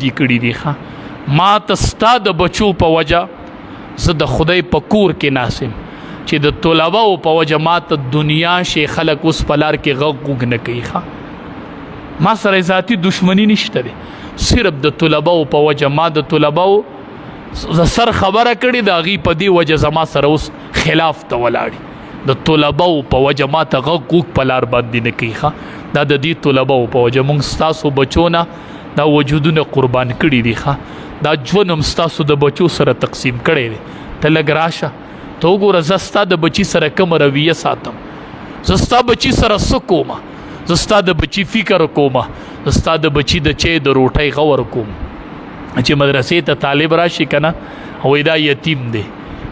بدی کړي دي ما ته ستا د بچو په وجه زه د خدای په کور کې ناسم چې د طلباو په وجه ما ته دنیا شي خلک اوس په لار کې غږ نه کوي ما سره ذاتي دشمنی نشته دی صرف د طلباو په وجه ما د طلباو سر خبره کړي د هغې په دې وجه زما سره اوس خلاف ته ولاړي د طلباو په وجه ما ته غږ په لار باندې نه کوي دا د دې طلباو په وجه موږ ستاسو بچو نه دا وجودونه قربان کړي دي دا ژوند هم ستاسو د بچو سره تقسیم کړی دی ته لږ راشه ته وګوره زه ستا د بچي سره کومه رویه ساتم زه ستا بچي سره څه کومه زه ستا د بچي فکر کومه زه ستا د بچي د چای د روټۍ غور کوم چې مدرسې ته طالب راشي که نه وایي دا یتیم دی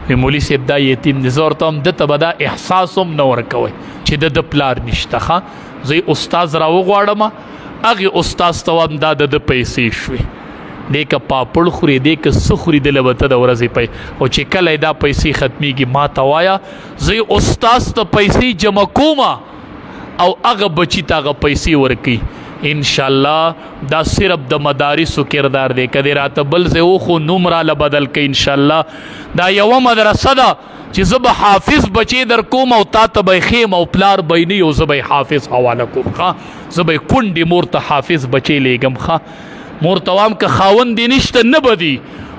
وی مولي صاحب دا یتیم دی زه ورته هم ده ته به دا احساس هم نه ورکوئ چې د پلار نشته ښه زه یې استاز راوغواړم هغې استاز ته هم دا د پیسې شوې دی که پاپړ خوري دی که څه خوري دله به ته د ورځې او چې کله دا پیسې ختمیږي ما ته وایه زه یې استاز ته پیسې جمع کومه او هغه بچي ته هغه پیسې ورکوي انشاءالله دا صرف د مدارسو کردار دی که دی راته بل ځای وخو نوم راله بدل کوي انشاءالله دا یوه مدرسه ده چې زه به حافظ بچی در کوم او تا ته به خیم او پلار به نه او زه به حافظ حواله کوم ښه زه به کونډې مور ته حافظ بچی لیږم ښه مور ته وایم که خاوند دې نشته نه بدي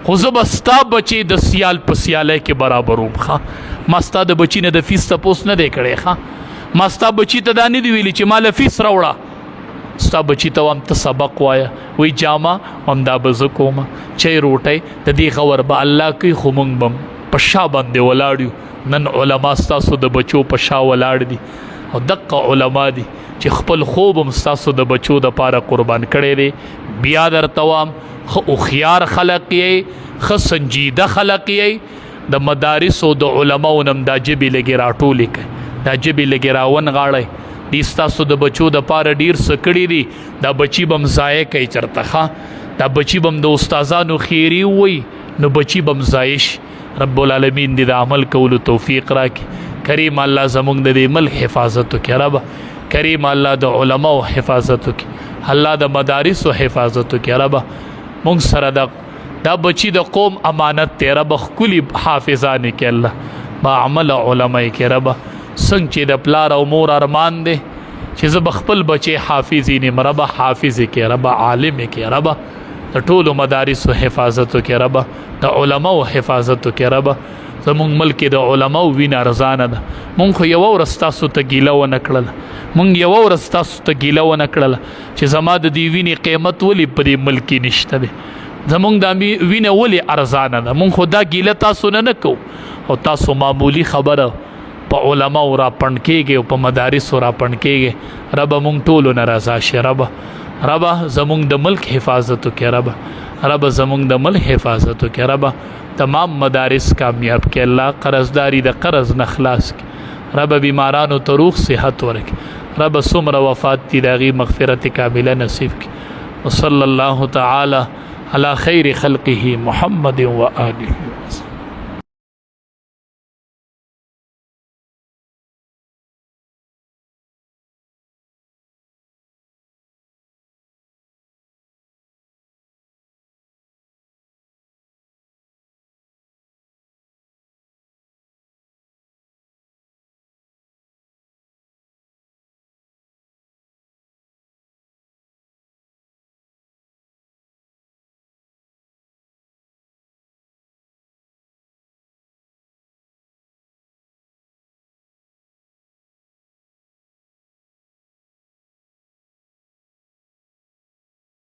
خو زه به ستا بچی د سیال په سیالی کې برابروم ښه ما ستا د بچي نه د فیس تپوس نه دی کړی ښه ما ستا بچي ته دا نه دي ویلي چې ما له فیس راوړه ستا بچي ته وایم ته سبق وایه وایي جامه همدا به زه کومه چای روټۍ د دې غور به الله کوي خو موږ به په شا باندې ولاړ یو نن علما ستاسو د بچو په شا ولاړ دي او دقه علما دي چې خپل خوب هم ستاسو د بچو دپاره قربان کړی دی بیا درته وایم ښه هوښیار خلق یې ښه سنجیده خلق یې د مدارسو د علماو نه هم دا ژبې لږې راټولې کړئ دا ژبې لږې راونغاړئ دې ستاسو د بچو دپاره ډېر څه کړي دي دا بچي به هم ضایع کوي چېرته ښه دا بچي به هم د استادانو خیري ووایي نو بچي به هم ضایع شي رب العالمین دې د عمل کولو توفیق راکړي کریم الله زموږ د دې ملک حفاظت وکړي ربه کریم الله د علماو حفاظت وکړي الله د مدارسو حفاظت وکړي ربه موږ سره دا بچي د قوم امانت دی ربه ښکلي حافظانې کې الله با عمل علما یې کې ربه څنګه چې د پلار او مور ارمان دی چې زه به خپل بچی حافظ یې نیم ربه حافظ یې کې ربه عالم یې کې ربه د ټولو مدارسو حفاظت وکړي ربه د علماو حفاظت وکړي ربه زمونږ ملک د علماو وینه ارزانه ده مونږ خو یوه ورځ تاسو ته ګیله ونه کړله مونږ یوه ورځ تاسو ته ګیله ونه کړله چې زما د دې وینې قیمت ولې په دې ملک کې نشته دی زمونږ دا وینه ولې ارزانه ده مونږ خو دا ګیله تاسو نه کوو او تاسو معمولی خبره په علماو را پڼ کېږئ او په مدارسو را پڼ کېږئ ربه مونږ ټولو نه رضا شي ربه زمونږ د ملک حفاظت وکړي ربه زمونږ د ملک حفاظت وکړي ربه تمام مدارس کامیاب کې الله قرضداري د قرض نه خلاص کړي ربه بیمارانو ته روغ صحت ورکړي ربه څومره وفات دي د هغې مغفرت کامله نصیب کړي وصلی الله تعالی علی خیر خلقه محمد و آله